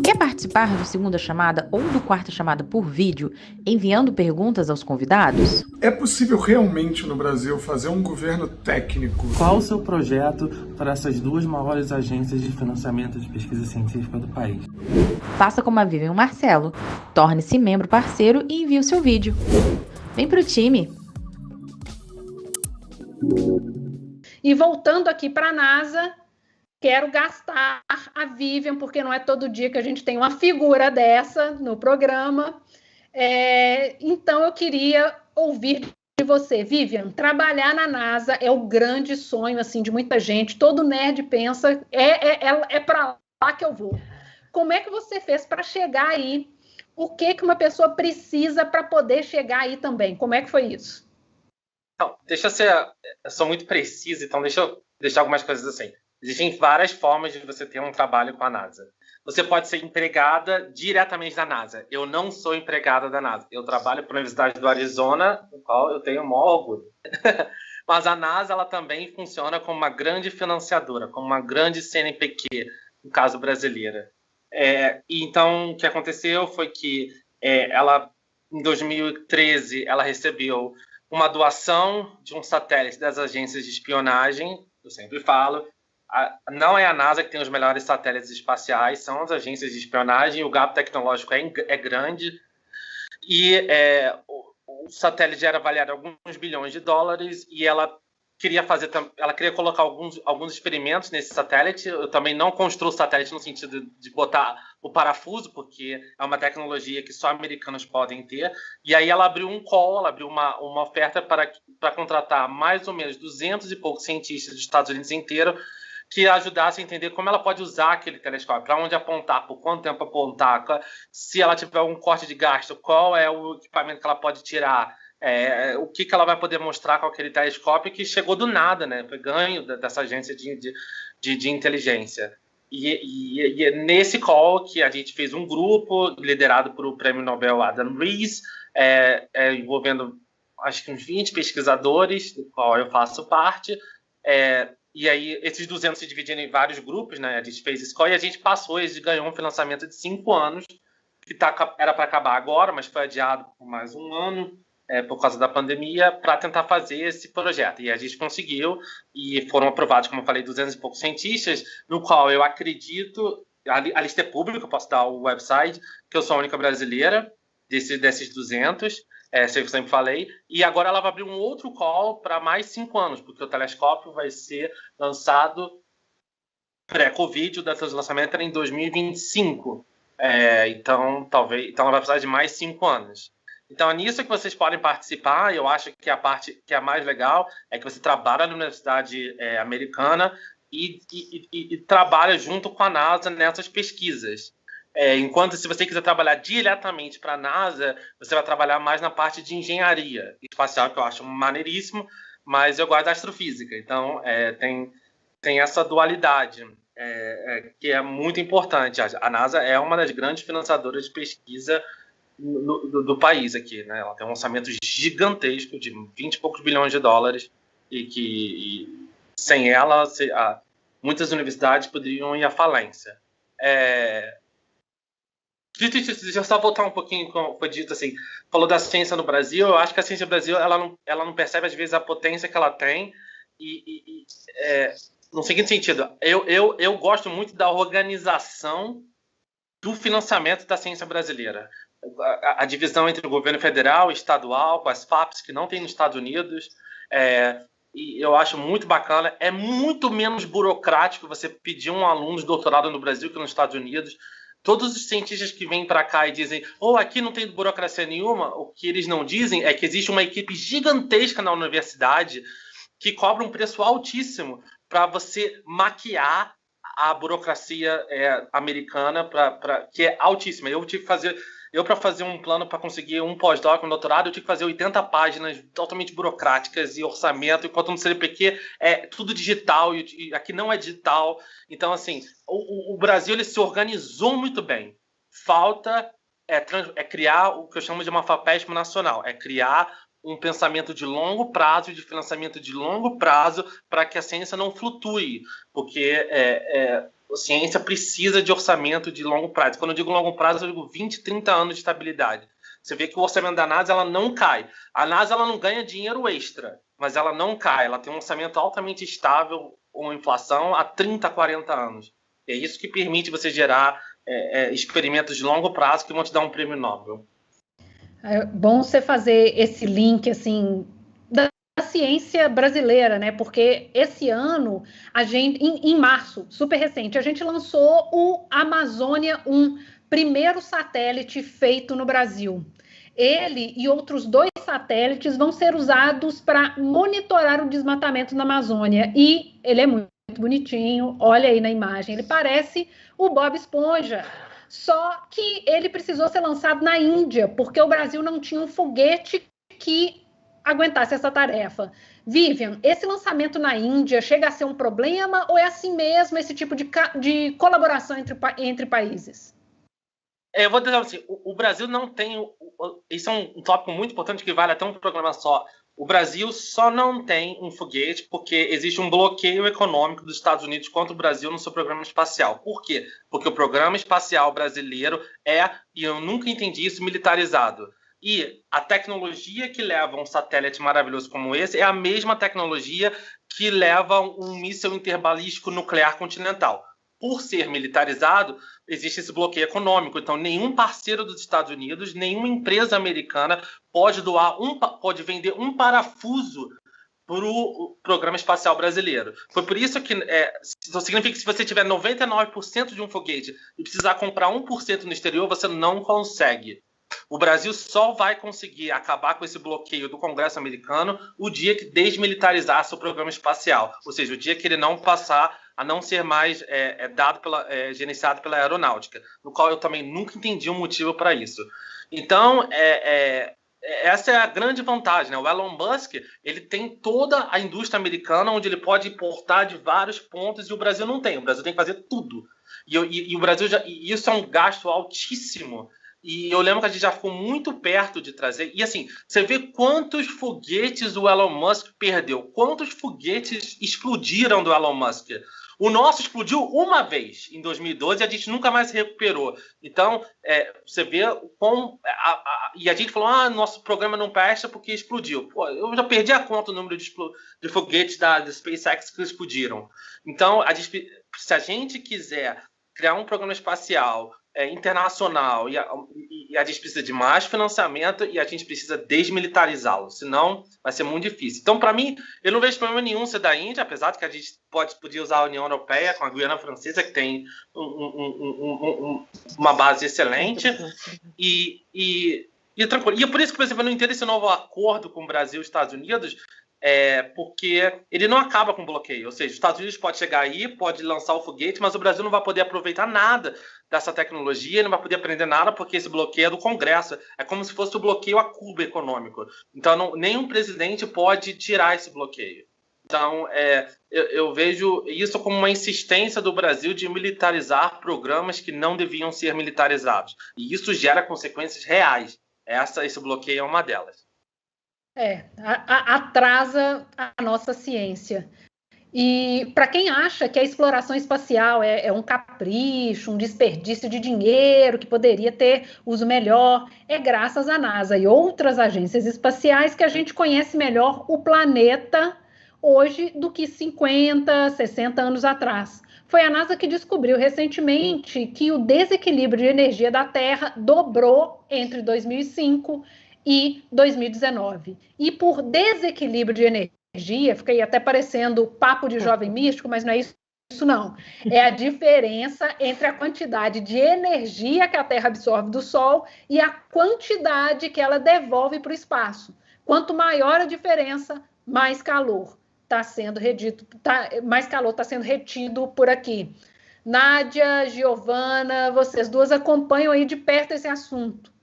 Quer participar do segunda chamada ou do quarta chamada por vídeo, enviando perguntas aos convidados? É possível realmente no Brasil fazer um governo técnico? Qual o seu projeto para essas duas maiores agências de financiamento de pesquisa científica do país? Faça como a Vivian Marcelo. Torne-se membro parceiro e envie o seu vídeo. Vem pro time! E voltando aqui para a NASA, quero gastar a Vivian, porque não é todo dia que a gente tem uma figura dessa no programa. Então, eu queria ouvir de você. Vivian, trabalhar na NASA é o grande sonho assim, de muita gente. Todo nerd pensa, é para lá que eu vou. Como é que você fez para chegar aí? O que uma pessoa precisa para poder chegar aí também? Como é que foi isso? Então, eu sou muito preciso, então deixa eu deixar algumas coisas assim. Existem várias formas de você ter um trabalho com a NASA. Você pode ser empregada diretamente da NASA. Eu não sou empregada da NASA. Eu trabalho para a Universidade do Arizona, no qual eu tenho o maior orgulho. Mas a NASA ela também funciona como uma grande financiadora, como uma grande CNPq, no caso brasileira. Então, o que aconteceu foi que em 2013, ela recebeu uma doação de um satélite das agências de espionagem, eu sempre falo, não é a NASA que tem os melhores satélites espaciais, são as agências de espionagem, o gap tecnológico é grande, e o satélite era avaliado alguns bilhões de dólares, e ela queria colocar alguns experimentos nesse satélite. Eu também não construo satélite no sentido de botar o parafuso, porque é uma tecnologia que só americanos podem ter. E aí ela abriu ela abriu uma oferta para contratar mais ou menos 200 e poucos cientistas dos Estados Unidos inteiro que ajudassem a entender como ela pode usar aquele telescópio, para onde apontar, por quanto tempo apontar, se ela tiver um corte de gasto, qual é o equipamento que ela pode tirar, o que ela vai poder mostrar com aquele telescópio que chegou do nada, né? Foi ganho dessa agência de inteligência. E é nesse call que a gente fez um grupo liderado por o Prêmio Nobel Adam Rees, envolvendo acho que uns 20 pesquisadores, do qual eu faço parte. E aí esses 200 se dividiram em vários grupos, né? A gente fez esse call e a gente ganhou um financiamento de 5 anos, que era para acabar agora, mas foi adiado por mais um ano, por causa da pandemia, para tentar fazer esse projeto. E a gente conseguiu, e foram aprovados, como eu falei, 200 e poucos cientistas, no qual eu acredito, a lista é pública, eu posso dar o website, que eu sou a única brasileira desses 200, sei que eu sempre falei, e agora ela vai abrir um outro call para mais 5 anos, porque o telescópio vai ser lançado pré-Covid, o data de lançamento era em 2025, então ela vai precisar de mais 5 anos. Então, é nisso que vocês podem participar. Eu acho que a parte que é a mais legal é que você trabalha na universidade americana e trabalha junto com a NASA nessas pesquisas. Enquanto, se você quiser trabalhar diretamente para a NASA, você vai trabalhar mais na parte de engenharia espacial, que eu acho maneiríssimo, mas eu gosto da astrofísica. Então, tem essa dualidade, que é muito importante. A NASA é uma das grandes financiadoras de pesquisa do país aqui, né? Ela tem um orçamento gigantesco de 20 e poucos bilhões de dólares e sem ela muitas universidades poderiam ir à falência. Deixa eu só voltar um pouquinho, como foi dito assim, falou da ciência no Brasil. Eu acho que a ciência no Brasil ela não percebe às vezes a potência que ela tem no seguinte sentido, eu gosto muito da organização do financiamento da ciência brasileira. A divisão entre o governo federal e estadual, com as FAPs, que não tem nos Estados Unidos, e eu acho muito bacana. É muito menos burocrático você pedir um aluno de doutorado no Brasil que nos Estados Unidos. Todos os cientistas que vêm para cá e dizem aqui não tem burocracia nenhuma, o que eles não dizem é que existe uma equipe gigantesca na universidade que cobra um preço altíssimo para você maquiar a burocracia americana, que é altíssima. Para fazer um plano para conseguir um pós-doc, um doutorado, eu tive que fazer 80 páginas totalmente burocráticas e orçamento, enquanto no CNPq é tudo digital e aqui não é digital. Então, assim, o Brasil ele se organizou muito bem. Falta criar o que eu chamo de uma FAPESP nacional, criar um pensamento de longo prazo, de financiamento de longo prazo, para que a ciência não flutue, porque ciência precisa de orçamento de longo prazo. Quando eu digo longo prazo, eu digo 20, 30 anos de estabilidade. Você vê que o orçamento da NASA ela não cai. A NASA ela não ganha dinheiro extra, mas ela não cai. Ela tem um orçamento altamente estável com inflação há 30, 40 anos. É isso que permite você gerar experimentos de longo prazo que vão te dar um prêmio Nobel. É bom você fazer esse link assim da ciência brasileira, né? Porque esse ano a gente, em março, super recente, a gente lançou o Amazônia 1, primeiro satélite feito no Brasil. Ele e outros 2 satélites vão ser usados para monitorar o desmatamento na Amazônia. E ele é muito bonitinho, olha aí na imagem, ele parece o Bob Esponja. Só que ele precisou ser lançado na Índia, porque o Brasil não tinha um foguete que aguentasse essa tarefa. Vivian, esse lançamento na Índia chega a ser um problema ou é assim mesmo esse tipo de colaboração entre países? Eu vou dizer assim, o Brasil não tem... Isso é um tópico muito importante que vale até um programa só. O Brasil só não tem um foguete porque existe um bloqueio econômico dos Estados Unidos contra o Brasil no seu programa espacial. Por quê? Porque o programa espacial brasileiro e eu nunca entendi isso, militarizado. E a tecnologia que leva um satélite maravilhoso como esse é a mesma tecnologia que leva um míssil interbalístico nuclear continental. Por ser militarizado, existe esse bloqueio econômico. Então, nenhum parceiro dos Estados Unidos, nenhuma empresa americana pode vender um parafuso para o programa espacial brasileiro. Foi por isso que isso significa que se você tiver 99% de um foguete e precisar comprar 1% no exterior, você não consegue. O Brasil só vai conseguir acabar com esse bloqueio do Congresso americano o dia que desmilitarizar seu programa espacial. Ou seja, o dia que ele não passar a não ser mais gerenciado pela aeronáutica, no qual eu também nunca entendi um motivo para isso. Então, essa é a grande vantagem, né? O Elon Musk ele tem toda a indústria americana onde ele pode importar de vários pontos e o Brasil não tem. O Brasil tem que fazer tudo. E o Brasil isso é um gasto altíssimo. E eu lembro que a gente já ficou muito perto de trazer. E assim, você vê quantos foguetes o Elon Musk perdeu. Quantos foguetes explodiram do Elon Musk. O nosso explodiu uma vez, em 2012, e a gente nunca mais se recuperou. Então, você vê como... E a gente falou, nosso programa não presta porque explodiu. Pô, eu já perdi a conta do número de foguetes da SpaceX que explodiram. Então, se a gente quiser criar um programa espacial internacional e a gente precisa de mais financiamento e a gente precisa desmilitarizá-lo, senão vai ser muito difícil. Então, para mim, eu não vejo problema nenhum ser da Índia, apesar de que a gente podia usar a União Europeia com a Guiana Francesa, que tem uma base excelente, e tranquilo. E é por isso que, por exemplo, eu não entendo esse novo acordo com o Brasil e os Estados Unidos, porque ele não acaba com o bloqueio. Ou seja, os Estados Unidos pode chegar aí, pode lançar o foguete, mas o Brasil não vai poder aproveitar nada dessa tecnologia, não vai poder aprender nada porque esse bloqueio é do Congresso. É como se fosse o bloqueio a Cuba econômico. Então, nenhum presidente pode tirar esse bloqueio. Então, eu vejo isso como uma insistência do Brasil de militarizar programas que não deviam ser militarizados. E isso gera consequências reais. Esse bloqueio é uma delas. Atrasa a nossa ciência. E para quem acha que a exploração espacial é um capricho, um desperdício de dinheiro, que poderia ter uso melhor, é graças à NASA e outras agências espaciais que a gente conhece melhor o planeta hoje do que 50, 60 anos atrás. Foi a NASA que descobriu recentemente que o desequilíbrio de energia da Terra dobrou entre 2005 e 2019. E por desequilíbrio de energia, fica aí até parecendo papo de jovem místico, mas não é isso não. É a diferença entre a quantidade de energia que a Terra absorve do Sol e a quantidade que ela devolve para o espaço. Quanto maior a diferença, mais calor está sendo retido por aqui. Nádia, Giovana, vocês duas acompanham aí de perto esse assunto.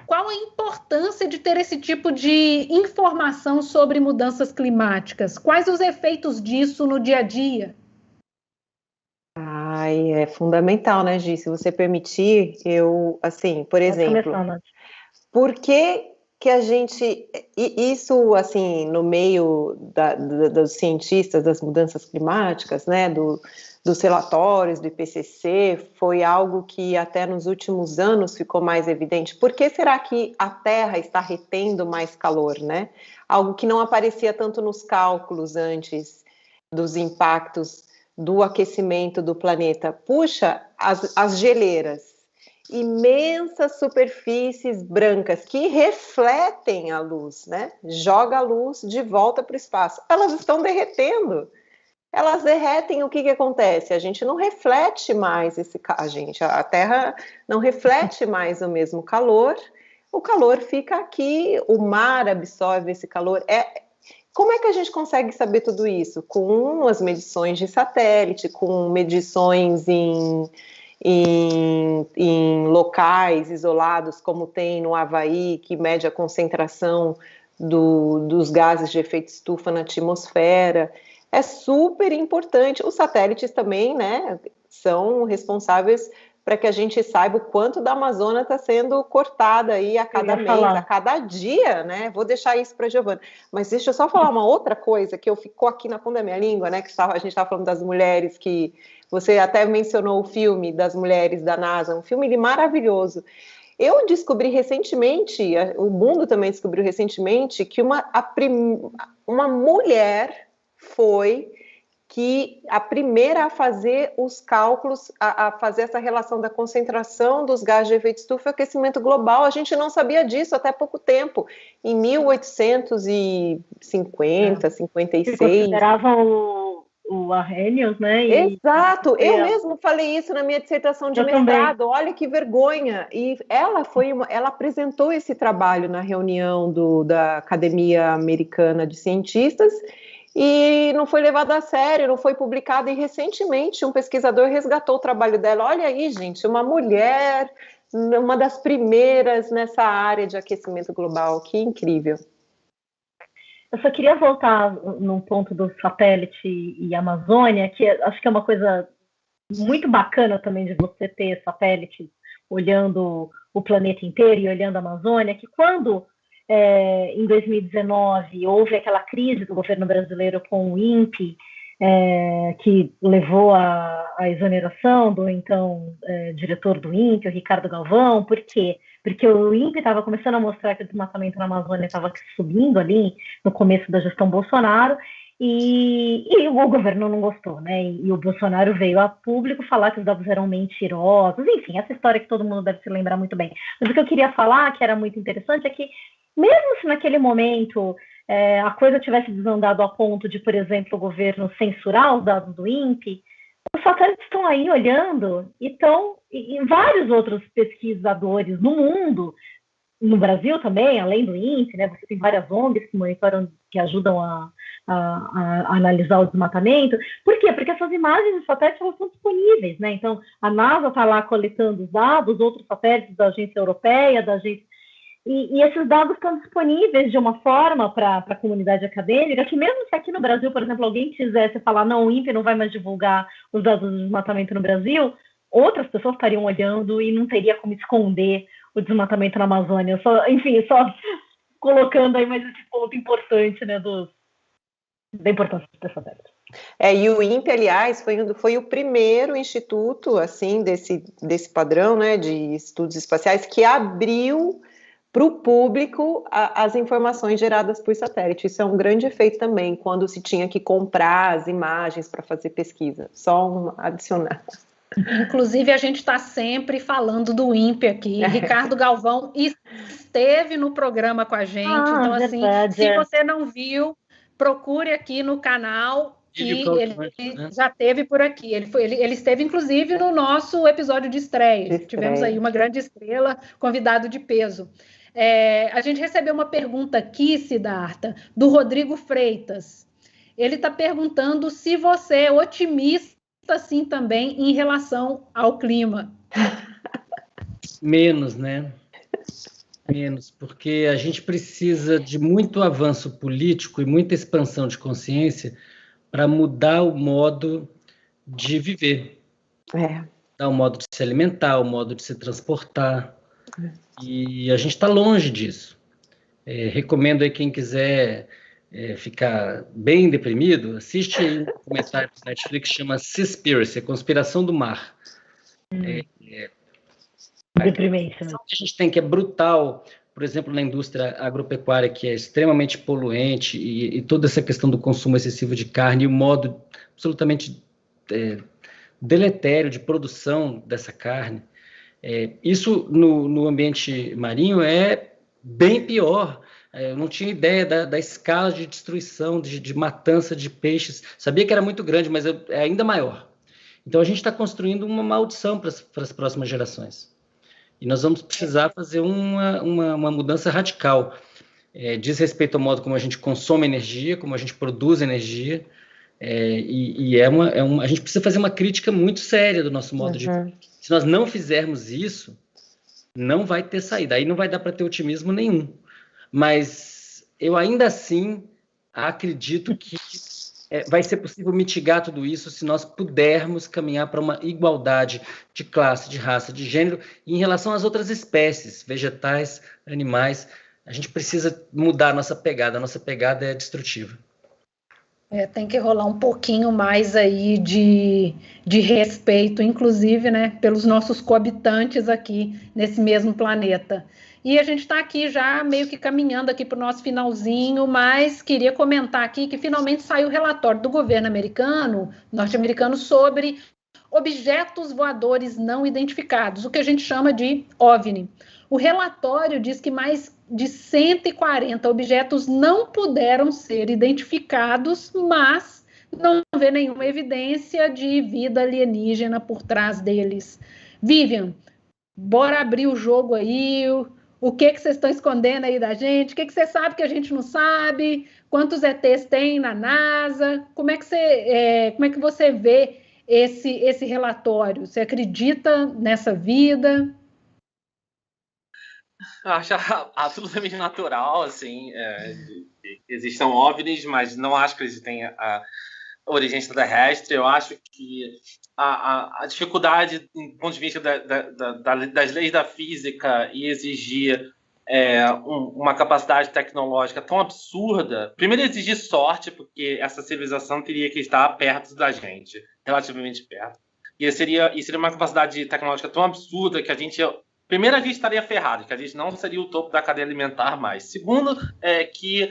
Qual a importância de ter esse tipo de informação sobre mudanças climáticas? Quais os efeitos disso no dia a dia? É fundamental, né, Gi? Se você permitir, por exemplo, por que a gente... Isso, assim, no meio dos cientistas das mudanças climáticas, né, dos relatórios do IPCC, foi algo que até nos últimos anos ficou mais evidente. Por que será que a Terra está retendo mais calor, né? Algo que não aparecia tanto nos cálculos antes dos impactos do aquecimento do planeta. Puxa, as geleiras, imensas superfícies brancas que refletem a luz, né? Joga a luz de volta para o espaço. Elas estão derretendo. Elas derretem, o que acontece? A gente não reflete mais a Terra não reflete mais o mesmo calor, o calor fica aqui, o mar absorve esse calor. Como é que a gente consegue saber tudo isso? Com as medições de satélite, com medições em locais isolados, como tem no Havaí, que mede a concentração dos gases de efeito estufa na atmosfera. É super importante. Os satélites também, né, são responsáveis para que a gente saiba o quanto da Amazônia está sendo cortada aí a cada mês, a cada dia, né? Vou deixar isso para a Giovana. Mas deixa eu só falar uma outra coisa que ficou aqui na ponta da minha língua, né? Que a gente estava falando das mulheres, que você até mencionou o filme das mulheres da NASA, um filme maravilhoso. Eu descobri recentemente, o mundo também descobriu recentemente, que uma mulher foi a primeira a fazer os cálculos, a fazer essa relação da concentração dos gases de efeito estufa e aquecimento global. A gente não sabia disso até pouco tempo. Em 1850, 56... consideravam o Arrhenius, né? Exato, eu mesmo falei isso na minha dissertação de mestrado. Também. Olha que vergonha. E ela apresentou esse trabalho na reunião da Academia Americana de Cientistas, e não foi levado a sério, não foi publicado, e recentemente um pesquisador resgatou o trabalho dela. Olha aí, gente, uma mulher, uma das primeiras nessa área de aquecimento global, que incrível. Eu só queria voltar no ponto do satélite e Amazônia, que acho que é uma coisa muito bacana também de você ter satélite olhando o planeta inteiro e olhando a Amazônia, que quando... em 2019, houve aquela crise do governo brasileiro com o INPE, que levou à exoneração do então diretor do INPE, o Ricardo Galvão. Por quê? Porque o INPE estava começando a mostrar que o desmatamento na Amazônia estava subindo ali no começo da gestão Bolsonaro, e o governo não gostou, né? E o Bolsonaro veio a público falar que os dados eram mentirosos, enfim, essa história que todo mundo deve se lembrar muito bem. Mas o que eu queria falar, que era muito interessante, é que mesmo se naquele momento a coisa tivesse desandado a ponto de, por exemplo, o governo censurar os dados do INPE, os satélites estão aí olhando e vários outros pesquisadores no mundo, no Brasil também, além do INPE, né, você tem várias ONGs que monitoram, que ajudam a analisar o desmatamento. Por qué? Porque essas imagens de satélites elas são disponíveis, né? Então, a NASA está lá coletando os dados, outros satélites da agência europeia, da agência... E esses dados estão disponíveis de uma forma para a comunidade acadêmica, que mesmo se aqui no Brasil, por exemplo, alguém quisesse falar, não, o INPE não vai mais divulgar os dados do desmatamento no Brasil, outras pessoas estariam olhando e não teria como esconder o desmatamento na Amazônia. Só colocando aí mais esse ponto importante, né, da importância do satélite. E o INPE, aliás, foi o primeiro instituto, assim, desse padrão, né, de estudos espaciais, que abriu para o público as informações geradas por satélite. Isso é um grande efeito também, quando se tinha que comprar as imagens para fazer pesquisa. Só adicionar. Inclusive, a gente está sempre falando do INPE aqui. Ricardo Galvão esteve no programa com a gente. Então, assim, se você não viu, procure aqui no canal. E ele já esteve por aqui. Ele esteve, inclusive, no nosso episódio de estreia. Tivemos aí uma grande estrela, convidado de peso. A gente recebeu uma pergunta aqui, Siddhartha, do Rodrigo Freitas. Ele está perguntando se você é otimista, assim, também em relação ao clima. Menos, né? Menos, porque a gente precisa de muito avanço político e muita expansão de consciência para mudar o modo de viver. O modo de se alimentar, o modo de se transportar. E a gente está longe disso. Recomendo aí quem quiser ficar bem deprimido, assiste aí um documentário do Netflix que chama Seaspiracy, a Conspiração do Mar. Deprimente, né? A gente tem que é brutal, por exemplo, na indústria agropecuária, que é extremamente poluente, e toda essa questão do consumo excessivo de carne, e o modo absolutamente deletério de produção dessa carne. Isso no ambiente marinho é bem pior. Eu não tinha ideia da escala de destruição, de matança de peixes. Sabia que era muito grande, mas é ainda maior. Então, a gente está construindo uma maldição para as próximas gerações. E nós vamos precisar fazer uma mudança radical. Diz respeito ao modo como a gente consome energia, como a gente produz energia. A gente precisa fazer uma crítica muito séria do nosso modo de vida. Se nós não fizermos isso, não vai ter saída. Aí não vai dar para ter otimismo nenhum. Mas eu ainda assim acredito que vai ser possível mitigar tudo isso se nós pudermos caminhar para uma igualdade de classe, de raça, de gênero, e em relação às outras espécies, vegetais, animais. A gente precisa mudar a nossa pegada é destrutiva. Tem que rolar um pouquinho mais aí de respeito, inclusive, né, pelos nossos coabitantes aqui nesse mesmo planeta. E a gente está aqui já meio que caminhando aqui para o nosso finalzinho, mas queria comentar aqui que finalmente saiu o relatório do governo norte-americano, sobre objetos voadores não identificados, o que a gente chama de OVNI. O relatório diz que mais de 140 objetos não puderam ser identificados, mas não vê nenhuma evidência de vida alienígena por trás deles. Vivian, bora abrir o jogo aí. O que vocês estão escondendo aí da gente? O que você sabe que a gente não sabe? Quantos ETs tem na NASA? Como é que você vê esse relatório? Você acredita nessa vida? Eu acho absolutamente natural, assim, existam OVNIs, mas não acho que eles tenham a origem extraterrestre. Eu acho que a dificuldade, do ponto de vista das leis da física, e exigir uma capacidade tecnológica tão absurda, primeiro exigir sorte, porque essa civilização teria que estar perto da gente, relativamente perto. E seria uma capacidade tecnológica tão absurda que a gente estaria ferrado, que a gente não seria o topo da cadeia alimentar mais. Segundo, que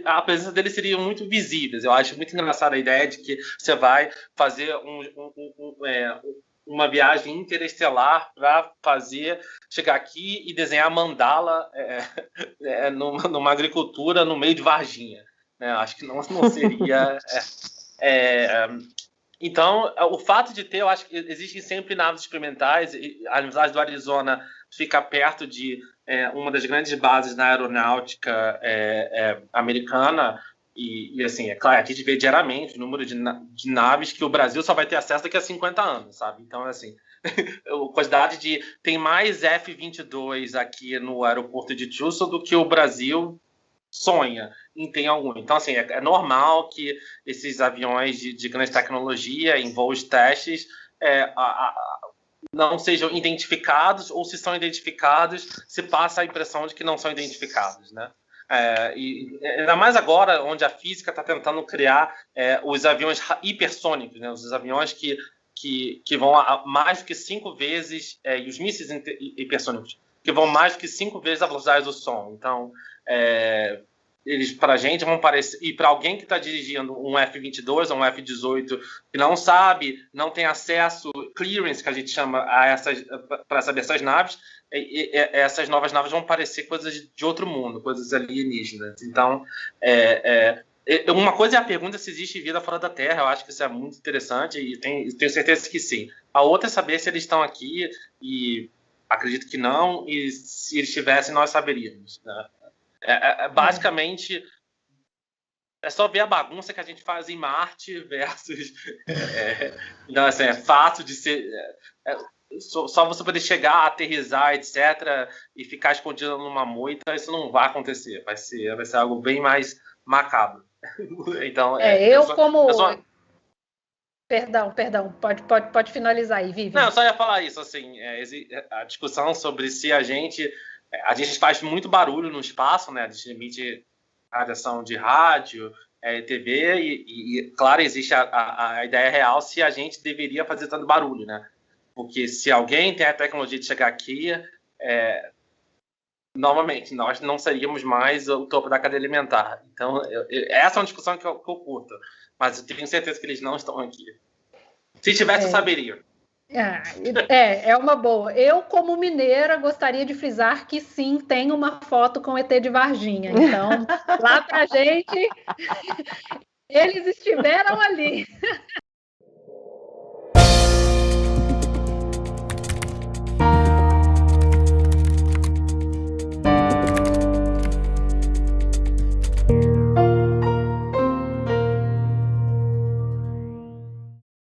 a presença deles seria muito visíveis. Eu acho muito engraçada a ideia de que você vai fazer uma viagem interestelar para chegar aqui e desenhar mandala numa agricultura no meio de Varginha. Acho que não seria... Então, o fato de ter, eu acho que existem sempre naves experimentais. A Universidade do Arizona fica perto de uma das grandes bases na aeronáutica americana, e assim, é claro, aqui a gente vê diariamente o número de naves que o Brasil só vai ter acesso daqui a 50 anos, sabe? Então, assim, a quantidade tem mais F-22 aqui no aeroporto de Tucson do que o Brasil sonha em ter algum. Então, assim, é normal que esses aviões de grande tecnologia, em voos testes, não sejam identificados, ou se são identificados, se passa a impressão de que não são identificados, né? E ainda mais agora, onde a física está tentando criar os aviões hipersônicos, né? Os aviões que vão mais do que 5 vezes, e os mísseis hipersônicos, que vão mais do que 5 vezes a velocidade do som. Então, eles, para a gente, vão parecer... E para alguém que está dirigindo um F-22 ou um F-18, que não sabe, não tem acesso, clearance, que a gente chama, para saber essas naves, essas novas naves vão parecer coisas de outro mundo, coisas alienígenas. Então, uma coisa é a pergunta se existe vida fora da Terra. Eu acho que isso é muito interessante e tenho certeza que sim. A outra é saber se eles estão aqui, e acredito que não, e se eles estivessem, nós saberíamos, né? Basicamente, é só ver a bagunça que a gente faz em Marte versus... Então, assim, é fato de ser... Só você poder chegar, aterrissar, etc., e ficar escondido numa moita, isso não vai acontecer. Vai ser algo bem mais macabro. Então, Perdão, pode finalizar aí, Vivi. Não, eu só ia falar isso, assim, a discussão sobre se a gente faz muito barulho no espaço, né? A gente emite radiação de rádio, TV, e claro, existe a ideia real se a gente deveria fazer tanto barulho, né? Porque se alguém tem a tecnologia de chegar aqui, novamente, nós não seríamos mais o topo da cadeia alimentar. Então, essa é uma discussão que eu curto, mas eu tenho certeza que eles não estão aqui. Se tivesse, eu saberia. É uma boa. Eu, como mineira, gostaria de frisar que sim, tem uma foto com o ET de Varginha. Então, lá pra gente, eles estiveram ali.